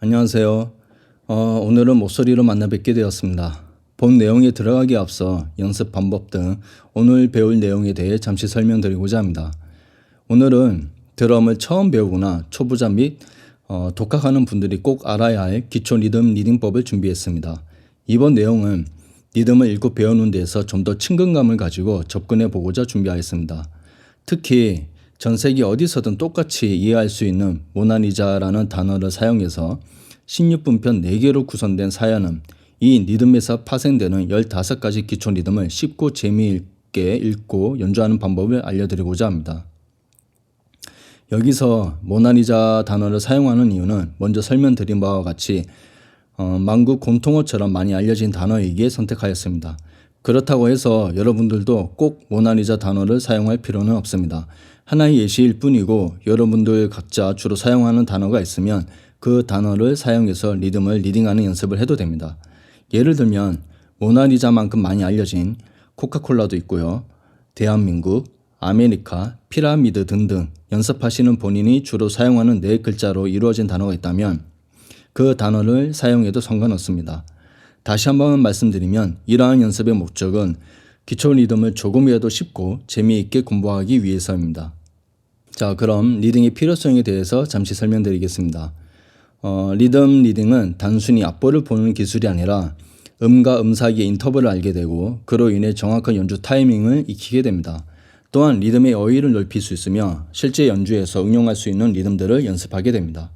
안녕하세요. 오늘은 목소리로 만나 뵙게 되었습니다. 본 내용에 들어가기에 앞서 연습 방법 등 오늘 배울 내용에 대해 잠시 설명드리고자 합니다. 오늘은 드럼을 처음 배우거나 초보자 및 독학하는 분들이 꼭 알아야 할 기초 리딩법을 준비했습니다. 이번 내용은 리듬을 읽고 배우는 데서 좀 더 친근감을 가지고 접근해 보고자 준비하였습니다. 특히 전 세계 어디서든 똑같이 이해할 수 있는 모나리자라는 단어를 사용해서 16분편 4개로 구성된 사연은 이 리듬에서 파생되는 15가지 기초 리듬을 쉽고 재미있게 읽고 연주하는 방법을 알려드리고자 합니다. 여기서 모나리자 단어를 사용하는 이유는 먼저 설명드린 바와 같이 만국 공통어처럼 많이 알려진 단어이기에 선택하였습니다. 그렇다고 해서 여러분들도 꼭 모나리자 단어를 사용할 필요는 없습니다. 하나의 예시일 뿐이고 여러분들 각자 주로 사용하는 단어가 있으면 그 단어를 사용해서 리듬을 리딩하는 연습을 해도 됩니다. 예를 들면 모나리자만큼 많이 알려진 코카콜라도 있고요. 대한민국, 아메리카, 피라미드 등등 연습하시는 본인이 주로 사용하는 4글자로 이루어진 단어가 있다면 그 단어를 사용해도 상관없습니다. 다시 한번 말씀드리면 이러한 연습의 목적은 기초 리듬을 조금이라도 쉽고 재미있게 공부하기 위해서입니다. 자, 그럼 리딩의 필요성에 대해서 잠시 설명드리겠습니다. 리딩은 단순히 악보를 보는 기술이 아니라 음과 음 사이의 인터벌을 알게 되고 그로 인해 정확한 연주 타이밍을 익히게 됩니다. 또한 리듬의 어휘를 넓힐 수 있으며 실제 연주에서 응용할 수 있는 리듬들을 연습하게 됩니다.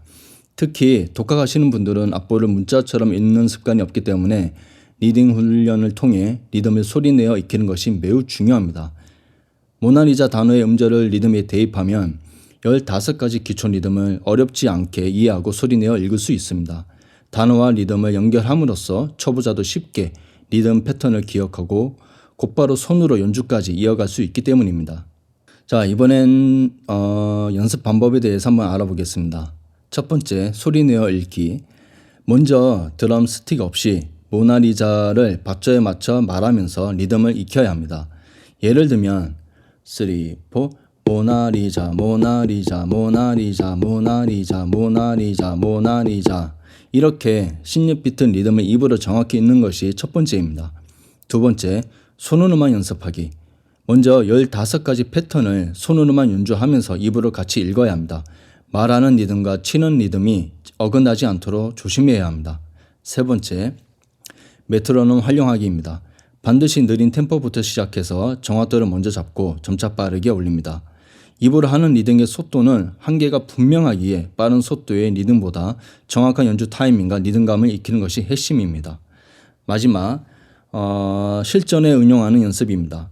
특히 독학하시는 분들은 악보를 문자처럼 읽는 습관이 없기 때문에 리딩 훈련을 통해 리듬을 소리내어 익히는 것이 매우 중요합니다. 모나리자 단어의 음절을 리듬에 대입하면 15가지 기초 리듬을 어렵지 않게 이해하고 소리내어 읽을 수 있습니다. 단어와 리듬을 연결함으로써 초보자도 쉽게 리듬 패턴을 기억하고 곧바로 손으로 연주까지 이어갈 수 있기 때문입니다. 자, 이번엔 연습 방법에 대해서 한번 알아보겠습니다. 첫 번째, 소리내어 읽기. 먼저 드럼 스틱 없이 모나리자를 박자에 맞춰 말하면서 리듬을 익혀야 합니다. 예를 들면 3, 4 모나리자 모나리자 모나리자 모나리자 모나리자 모나리자 이렇게 16비트 리듬을 입으로 정확히 읽는 것이 첫 번째입니다. 두 번째, 손으로만 연습하기. 먼저 15가지 패턴을 손으로만 연주하면서 입으로 같이 읽어야 합니다. 말하는 리듬과 치는 리듬이 어긋나지 않도록 조심해야 합니다. 세 번째, 메트로놈 활용하기입니다. 반드시 느린 템포부터 시작해서 정확도를 먼저 잡고 점차 빠르게 올립니다. 입으로 하는 리듬의 속도는 한계가 분명하기에 빠른 속도의 리듬보다 정확한 연주 타이밍과 리듬감을 익히는 것이 핵심입니다. 마지막, 실전에 응용하는 연습입니다.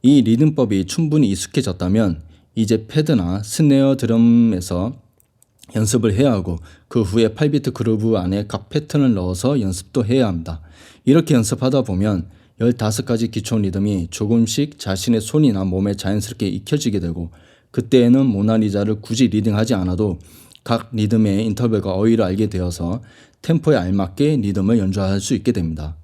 이 리듬법이 충분히 익숙해졌다면 이제 패드나 스네어 드럼에서 연습을 해야 하고 그 후에 8비트 그루브 안에 각 패턴을 넣어서 연습도 해야 합니다. 이렇게 연습하다 보면 15가지 기초 리듬이 조금씩 자신의 손이나 몸에 자연스럽게 익혀지게 되고 그때에는 모나리자를 굳이 리딩하지 않아도 각 리듬의 인터벌과 어휘를 알게 되어서 템포에 알맞게 리듬을 연주할 수 있게 됩니다.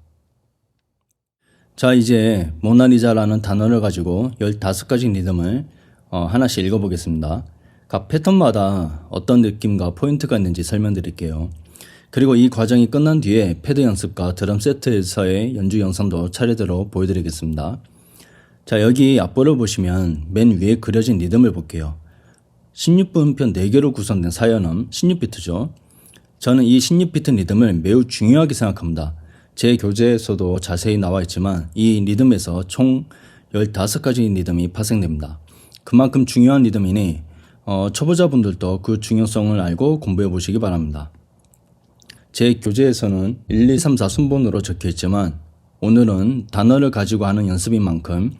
자, 이제 모나리자라는 단어를 가지고 15가지 리듬을 하나씩 읽어보겠습니다. 각 패턴마다 어떤 느낌과 포인트가 있는지 설명드릴게요. 그리고 이 과정이 끝난 뒤에 패드 연습과 드럼 세트에서의 연주 영상도 차례대로 보여드리겠습니다. 자, 여기 악보를 보시면 맨 위에 그려진 리듬을 볼게요. 16분편 4개로 구성된 사연음 16비트죠. 저는 이 16비트 리듬을 매우 중요하게 생각합니다. 제 교재에서도 자세히 나와 있지만 이 리듬에서 총 15가지 리듬이 파생됩니다. 그만큼 중요한 리듬이니 초보자분들도 그 중요성을 알고 공부해 보시기 바랍니다. 제 교재에서는 1, 2, 3, 4 순번으로 적혀 있지만 오늘은 단어를 가지고 하는 연습인 만큼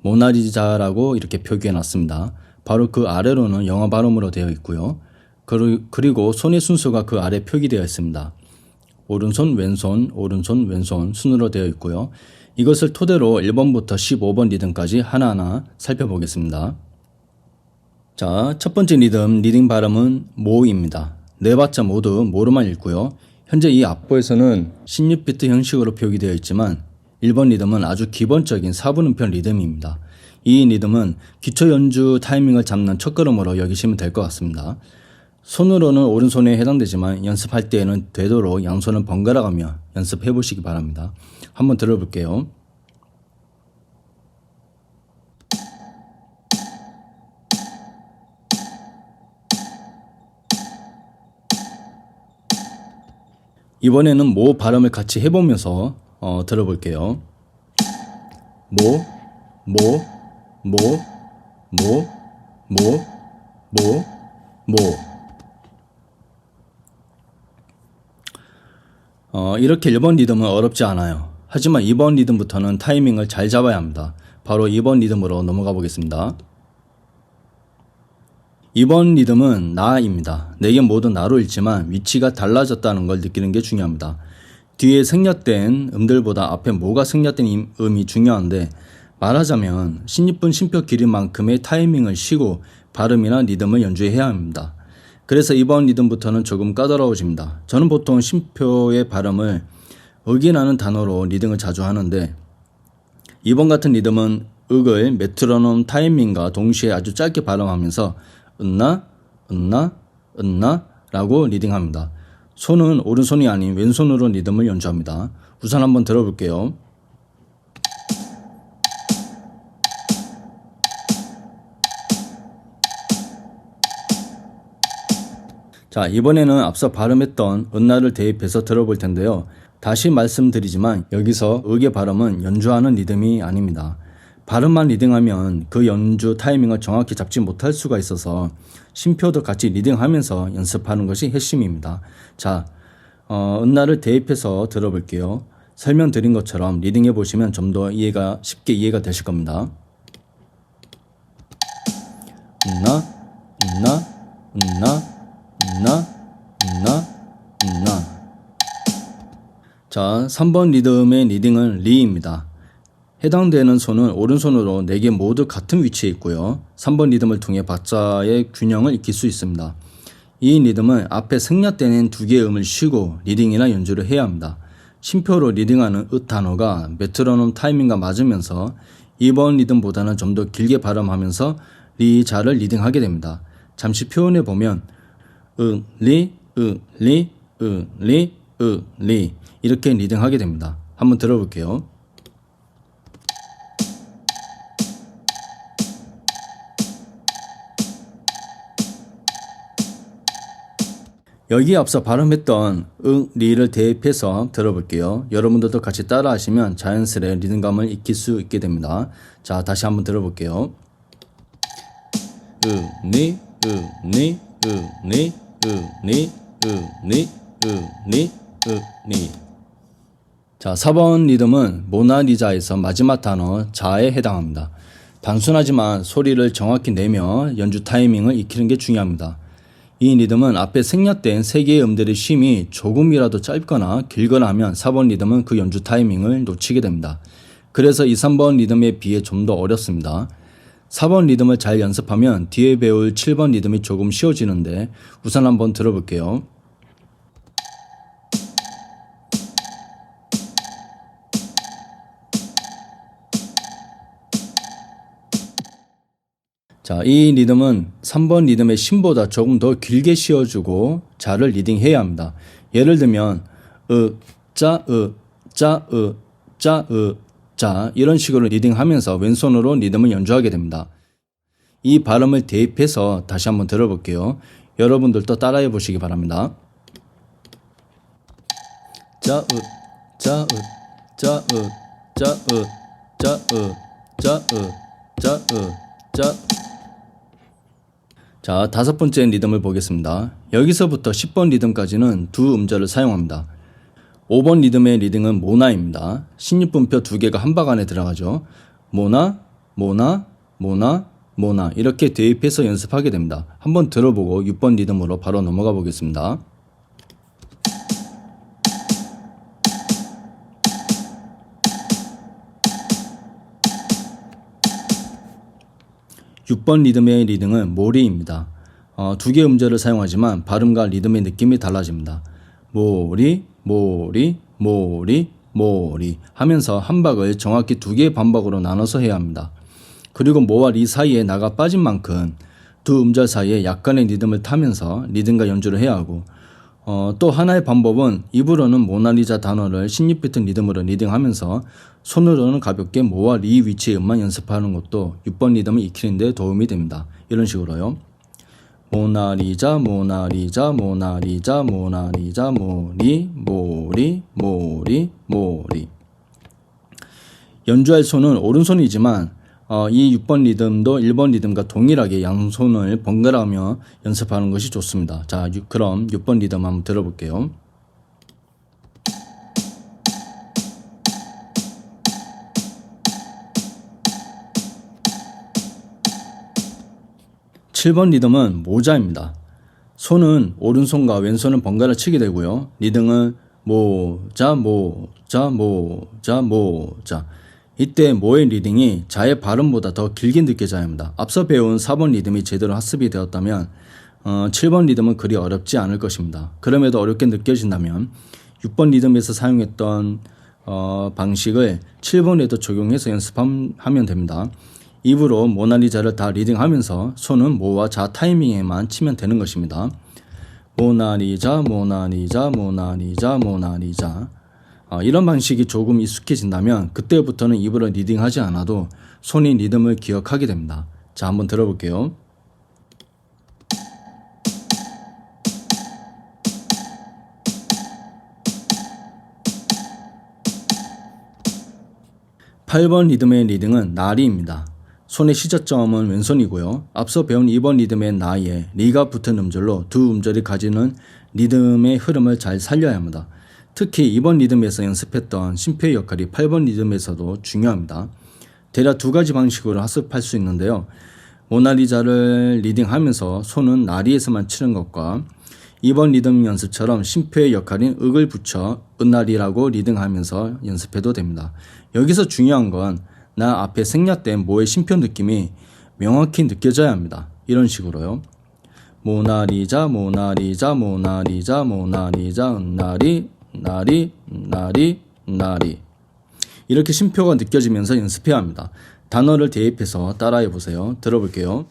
모나리자라고 이렇게 표기해 놨습니다. 바로 그 아래로는 영어 발음으로 되어 있고요. 그리고 손의 순서가 그 아래 표기되어 있습니다. 오른손, 왼손, 오른손, 왼손 순으로 되어 있고요. 이것을 토대로 1번부터 15번 리듬까지 하나하나 살펴보겠습니다. 자, 첫 번째 리딩 발음은 모입니다. 네 박자 모두 모로만 읽고요. 현재 이 악보에서는 16비트 형식으로 표기되어 있지만 1번 리듬은 아주 기본적인 4분음편 리듬입니다. 이 리듬은 기초 연주 타이밍을 잡는 첫걸음으로 여기시면 될 것 같습니다. 손으로는 오른손에 해당되지만 연습할 때에는 되도록 양손을 번갈아 가며 연습해 보시기 바랍니다. 한번 들어볼게요. 이번에는 모 발음을 같이 해보면서 들어볼게요. 모, 모, 모, 모, 모, 모, 모. 이렇게 1번 리듬은 어렵지 않아요. 하지만 2번 리듬부터는 타이밍을 잘 잡아야 합니다. 바로 2번 리듬으로 넘어가 보겠습니다. 2번 리듬은 나입니다. 4개 모두 나로 읽지만 위치가 달라졌다는 걸 느끼는 게 중요합니다. 뒤에 생략된 음들보다 앞에 모가 생략된 음이 중요한데, 말하자면 신입분 쉼표 길이만큼의 타이밍을 쉬고 발음이나 리듬을 연주해야 합니다. 그래서 2번 리듬부터는 조금 까다로워집니다. 저는 보통 쉼표의 발음을 윽이라는 단어로 리듬을 자주 하는데, 2번 같은 리듬은 윽을 메트로놈 타이밍과 동시에 아주 짧게 발음하면서 은나, 은나, 은나 라고 리딩합니다. 손은 오른손이 아닌 왼손으로 리듬을 연주합니다. 우선 한번 들어볼게요. 자, 이번에는 앞서 발음했던 은나를 대입해서 들어볼 텐데요. 다시 말씀드리지만 여기서 윽의 발음은 연주하는 리듬이 아닙니다. 발음만 리딩하면 그 연주 타이밍을 정확히 잡지 못할 수가 있어서 쉼표도 같이 리딩하면서 연습하는 것이 핵심입니다. 자, 은나를 대입해서 들어볼게요. 설명드린 것처럼 리딩해 보시면 좀 더 쉽게 이해가 되실 겁니다. 은나, 은나, 은나, 은나, 은나, 은나. 자, 3번 리듬의 리딩은 리입니다. 해당되는 손은 오른손으로 4개 모두 같은 위치에 있고요. 3번 리듬을 통해 박자의 균형을 익힐 수 있습니다. 이 리듬은 앞에 생략되는 2개의 음을 쉬고 리딩이나 연주를 해야 합니다. 쉼표로 리딩하는 읍 단어가 메트로놈 타이밍과 맞으면서 2번 리듬보다는 좀 더 길게 발음하면서 리자를 리딩하게 됩니다. 잠시 표현해 보면 리, 리, 리, 리 이렇게 리딩하게 됩니다. 한번 들어볼게요. 여기 앞서 발음했던 리를 대입해서 들어볼게요. 여러분들도 같이 따라 하시면 자연스레 리듬감을 익힐 수 있게 됩니다. 자, 다시 한번 들어볼게요. 리, 리, 리, 리, 리, 리. 자, 4번 리듬은 모나리자에서 마지막 단어 자에 해당합니다. 단순하지만 소리를 정확히 내며 연주 타이밍을 익히는 게 중요합니다. 이 리듬은 앞에 생략된 3개의 음들의 쉼이 조금이라도 짧거나 길거나 하면 4번 리듬은 그 연주 타이밍을 놓치게 됩니다. 그래서 이 3번 리듬에 비해 좀 더 어렵습니다. 4번 리듬을 잘 연습하면 뒤에 배울 7번 리듬이 조금 쉬워지는데 우선 한번 들어볼게요. 자, 이 리듬은 3번 리듬의 쉼보다 조금 더 길게 씌워주고 자를 리딩해야 합니다. 예를 들면 짜, 짜, 짜, 자 이런 식으로 리딩하면서 왼손으로 리듬을 연주하게 됩니다. 이 발음을 대입해서 다시 한번 들어볼게요. 여러분들도 따라해 보시기 바랍니다. 짜, 짜, 짜, 짜, 짜, 짜, 짜, 짜. 자, 5번째 리듬을 보겠습니다. 여기서부터 10번 리듬까지는 두 음절을 사용합니다. 5번 리듬의 리듬은 모나입니다. 신입분표 2개가 한 박 안에 들어가죠. 모나, 모나, 모나, 모나 이렇게 대입해서 연습하게 됩니다. 한번 들어보고 6번 리듬으로 바로 넘어가 보겠습니다. (6번) 리듬의 리듬은 모리입니다. 2개 음절을 사용하지만 발음과 리듬의 느낌이 달라집니다. 모리, 모리, 모리, 모리 하면서 한 박을 정확히 2개의 반박으로 나눠서 해야 합니다. 그리고 모와 리 사이에 나가 빠진 만큼 두 음절 사이에 약간의 리듬을 타면서 리듬과 연주를 해야 하고 또 하나의 방법은 입으로는 모나리자 단어를 16비트 리듬으로 리딩하면서 손으로는 가볍게 모와 리 위치의 음만 연습하는 것도 6번 리듬을 익히는 데 도움이 됩니다. 이런 식으로요. 모나리자 모나리자 모나리자 모나리자 모리 모리 모리 모리. 연주할 손은 오른손이지만 이 6번 리듬도 1번 리듬과 동일하게 양손을 번갈아가며 연습하는 것이 좋습니다. 자, 그럼 6번 리듬 한번 들어볼게요. (7번) 리듬은 모자입니다. 손은 오른손과 왼손은 번갈아 치게 되고요. 리듬은 모자 모자 모자 모자. 이때 모의 리딩이 자의 발음보다 더 길게 느껴져야 합니다. 앞서 배운 4번 리듬이 제대로 학습이 되었다면 7번 리듬은 그리 어렵지 않을 것입니다. 그럼에도 어렵게 느껴진다면 6번 리듬에서 사용했던 방식을 7번에도 적용해서 연습하면 됩니다. 입으로 모나리자를 다 리딩하면서 손은 모와 자 타이밍에만 치면 되는 것입니다. 모나리자 모나리자 모나리자 모나리자. 이런 방식이 조금 익숙해진다면 그때부터는 입으로 리딩하지 않아도 손이 리듬을 기억하게 됩니다. 자, 한번 들어볼게요. (8번) 리듬의 리딩은 나리입니다. 손의 시작점은 왼손이고요. 앞서 배운 2번 리듬의 나에 리가 붙은 음절로 두 음절이 가지는 리듬의 흐름을 잘 살려야 합니다. 특히 2번 리듬에서 연습했던 심표의 역할이 8번 리듬에서도 중요합니다. 대략 두 가지 방식으로 학습할 수 있는데요. 모나리자를 리딩하면서 손은 나리에서만 치는 것과 2번 리듬 연습처럼 심표의 역할인 윽을 붙여 은나리라고 리딩하면서 연습해도 됩니다. 여기서 중요한 건 나 앞에 생략된 모의 심표 느낌이 명확히 느껴져야 합니다. 이런 식으로요. 모나리자 모나리자 모나리자 모나리자 은나리 나리 나리 나리. 이렇게 심표가 느껴지면서 연습해야 합니다. 단어를 대입해서 따라해 보세요. 들어볼게요.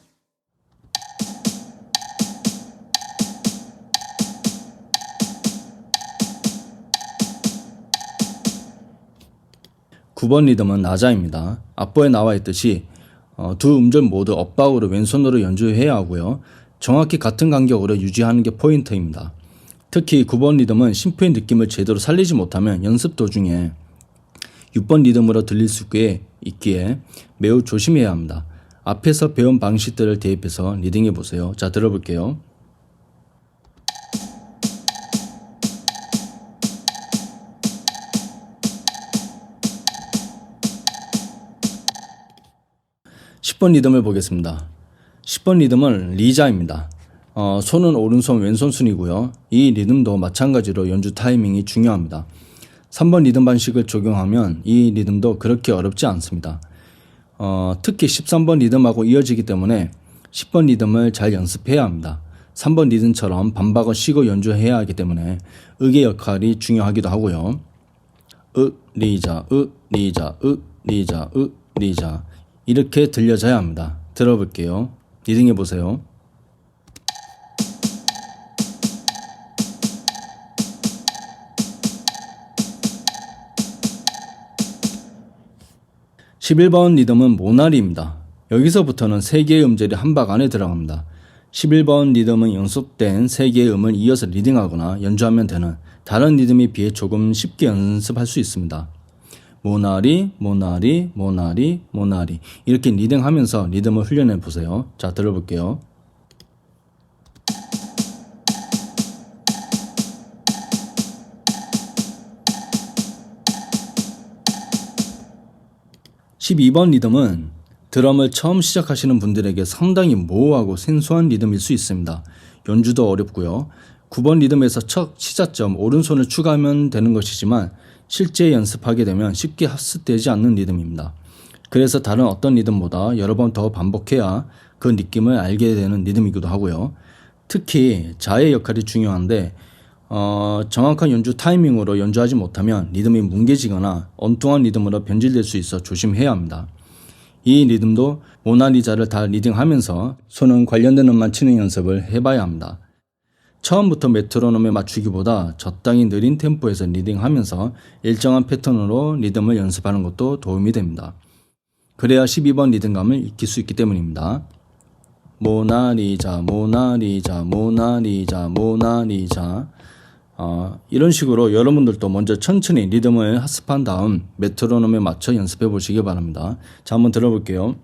(9번) 리듬은 나자입니다. 앞부에 나와 있듯이 두 음절 모두 엇박으로 왼손으로 연주해야 하고요. 정확히 같은 간격으로 유지하는 게 포인트입니다. 특히 9번 리듬은 심표의 느낌을 제대로 살리지 못하면 연습 도중에 6번 리듬으로 들릴 수 있기에 매우 조심해야 합니다. 앞에서 배운 방식들을 대입해서 리딩해 보세요. 자, 들어볼게요. (10번) 리듬을 보겠습니다. 10번 리듬은 리자입니다. 손은 오른손 왼손 순이고요. 이 리듬도 마찬가지로 연주 타이밍이 중요합니다. 3번 리듬 방식을 적용하면 이 리듬도 그렇게 어렵지 않습니다. 특히 13번 리듬하고 이어지기 때문에 10번 리듬을 잘 연습해야 합니다. 3번 리듬처럼 반박을 쉬고 연주해야 하기 때문에 윽의 역할이 중요하기도 하고요. 윽, 리자, 윽, 리자, 윽, 리자, 윽, 리자. 이렇게 들려져야 합니다. 들어볼게요. 리딩해 보세요. (11번) 리듬은 모나리입니다. 여기서부터는 3개의 음절이 한 박 안에 들어갑니다. 11번 리듬은 연습된 3개의 음을 이어서 리딩하거나 연주하면 되는 다른 리듬에 비해 조금 쉽게 연습할 수 있습니다. 모나리 모나리 모나리 모나리. 이렇게 리딩하면서 리듬을 훈련해 보세요. 자, 들어볼게요. (12번) 리듬은 드럼을 처음 시작하시는 분들에게 상당히 모호하고 생소한 리듬일 수 있습니다. 연주도 어렵고요. 9번 리듬에서 첫 시작점 오른손을 추가하면 되는 것이지만 실제 연습하게 되면 쉽게 학습되지 않는 리듬입니다. 그래서 다른 어떤 리듬보다 여러 번 더 반복해야 그 느낌을 알게 되는 리듬이기도 하고요. 특히 자의 역할이 중요한데 정확한 연주 타이밍으로 연주하지 못하면 리듬이 뭉개지거나 엉뚱한 리듬으로 변질될 수 있어 조심해야 합니다. 이 리듬도 모나리자를 다 리딩하면서 손은 관련된 음만 치는 연습을 해봐야 합니다. 처음부터 메트로놈에 맞추기보다 적당히 느린 템포에서 리딩하면서 일정한 패턴으로 리듬을 연습하는 것도 도움이 됩니다. 그래야 12번 리듬감을 익힐 수 있기 때문입니다. 모나리자 모나리자 모나리자 모나리자. 이런 식으로 여러분들도 먼저 천천히 리듬을 학습한 다음 메트로놈에 맞춰 연습해 보시기 바랍니다. 자, 한번 들어볼게요.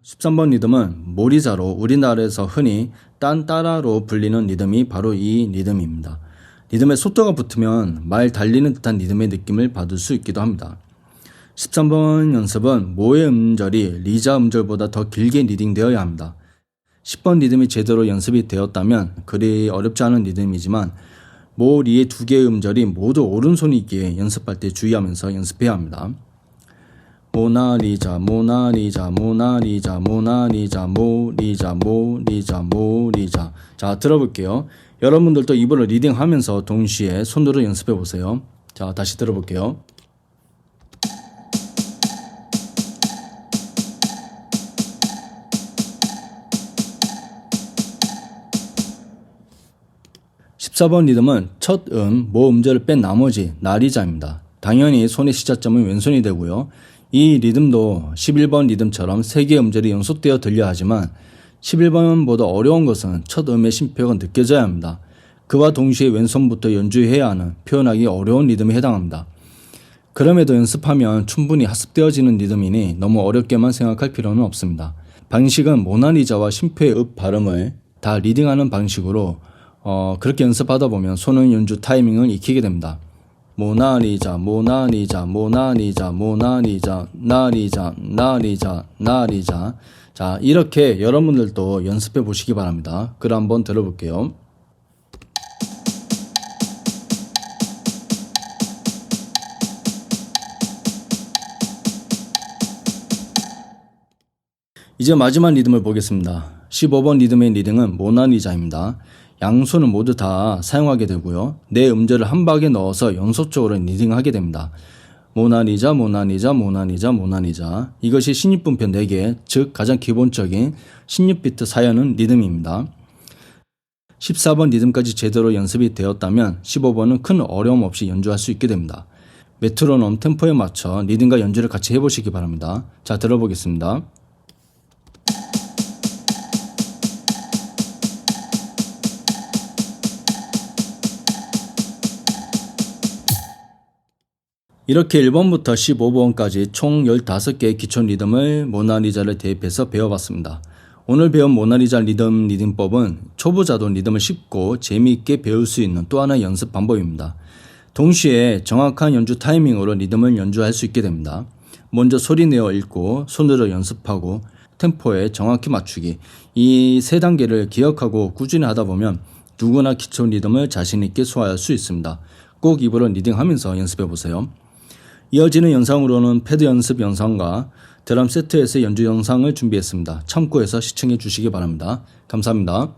(13번) 리듬은 모리자로 우리나라에서 흔히 딴따라로 불리는 리듬이 바로 이 리듬입니다. 리듬에 속도가 붙으면 말 달리는 듯한 리듬의 느낌을 받을 수 있기도 합니다. 13번 연습은 모의 음절이 리자 음절보다 더 길게 리딩되어야 합니다. 10번 리듬이 제대로 연습이 되었다면 그리 어렵지 않은 리듬이지만 모, 리의 두 개의 음절이 모두 오른손이기에 연습할 때 주의하면서 연습해야 합니다. 모나리자 모나리자 모나리자 모나리자 모리자 모리자 모리자. 자, 들어볼게요. 여러분들도 입으로 리딩하면서 동시에 손으로 연습해 보세요. 자, 다시 들어볼게요. (14번) 리듬은 첫 모 음절을 뺀 나머지 나리자입니다. 당연히 손의 시작점은 왼손이 되고요. 이 리듬도 11번 리듬처럼 3개의 음절이 연속되어 들려야 하지만 11번보다 어려운 것은 첫 음의 심표가 느껴져야 합니다. 그와 동시에 왼손부터 연주해야 하는 표현하기 어려운 리듬에 해당합니다. 그럼에도 연습하면 충분히 학습되어지는 리듬이니 너무 어렵게만 생각할 필요는 없습니다. 방식은 모나리자와 심표의 읍 발음을 다 리딩하는 방식으로 그렇게 연습하다 보면 손은 연주 타이밍을 익히게 됩니다. 모나리자 모나리자 모나리자 모나리자 나리자 나리자 나리자. 자, 이렇게 여러분들도 연습해 보시기 바랍니다. 그럼 한번 들어볼게요. 이제 마지막 리듬을 보겠습니다. 15번 리듬의 리딩은 모나리자입니다. 양손을 모두 다 사용하게 되고요. 네 음절을 한 박에 넣어서 연속적으로 리딩하게 됩니다. 모나리자 모나리자 모나리자 모나리자. 이것이 16분표 4개, 즉 가장 기본적인 16비트 사연은 리듬입니다. 14번 리듬까지 제대로 연습이 되었다면 15번은 큰 어려움 없이 연주할 수 있게 됩니다. 메트로놈 템포에 맞춰 리듬과 연주를 같이 해보시기 바랍니다. 자, 들어보겠습니다. 이렇게 1번부터 15번까지 총 15개의 기초 리듬을 모나리자를 대입해서 배워봤습니다. 오늘 배운 모나리자 리듬법은 초보자도 리듬을 쉽고 재미있게 배울 수 있는 또 하나의 연습 방법입니다. 동시에 정확한 연주 타이밍으로 리듬을 연주할 수 있게 됩니다. 먼저 소리내어 읽고 손으로 연습하고 템포에 정확히 맞추기, 이 3단계를 기억하고 꾸준히 하다 보면 누구나 기초 리듬을 자신있게 소화할 수 있습니다. 꼭 입으로 리딩하면서 연습해보세요. 이어지는 영상으로는 패드 연습 영상과 드럼 세트에서 연주 영상을 준비했습니다. 참고해서 시청해 주시기 바랍니다. 감사합니다.